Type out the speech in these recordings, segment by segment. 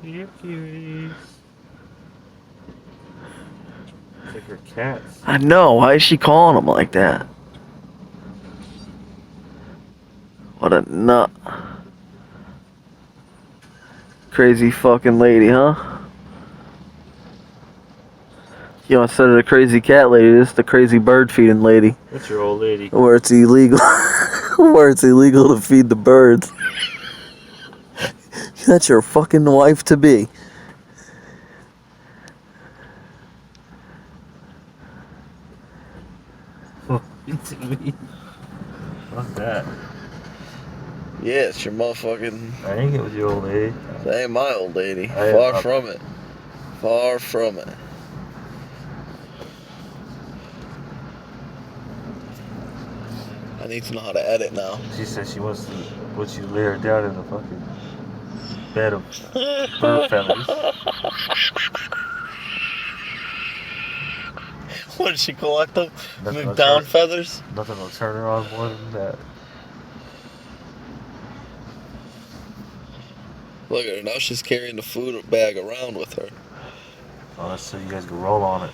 Here, cuties. It's like her cats. I know. Why is she calling him like that? What a nut. Crazy fucking lady, huh? You know, instead of the crazy cat lady, this is the crazy bird feeding lady. That's your old lady. Where it's illegal. Where it's illegal to feed the birds. That's your fucking wife to be. It's me. Fuck that. Yeah, it's your motherfucking. I ain't get with your old lady. That ain't my old lady. I- Far I- from it. Far from it. I need to know how to edit now. She said she wants to put you lay her down in a fucking bed of bird feathers. What did she collect them? Nothing will Down turn- feathers? Nothing will turn her on more than that. Look at her now. She's carrying the food bag around with her. Oh, that's so you guys can roll on it.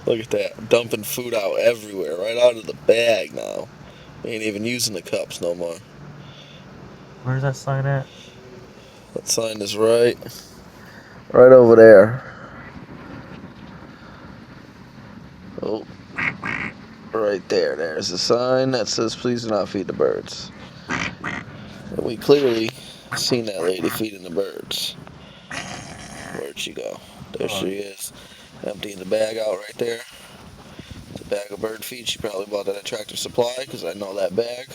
Look at that. Dumping food out everywhere. Right out of the bag now. We ain't even using the cups no more. Where's that sign at? That sign is right over there. Oh, right there. There's a sign that says please do not feed the birds. And we clearly seen that lady feeding the birds. Where'd she go? There she is. Emptying the bag out right there. It's a bag of bird feed. She probably bought that at Tractor Supply because I know that bag.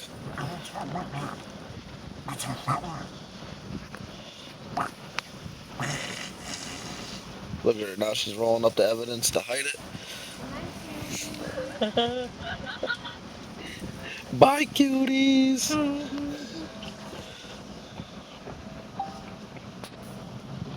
Look at her now. She's rolling up the evidence to hide it. Bye, cuties.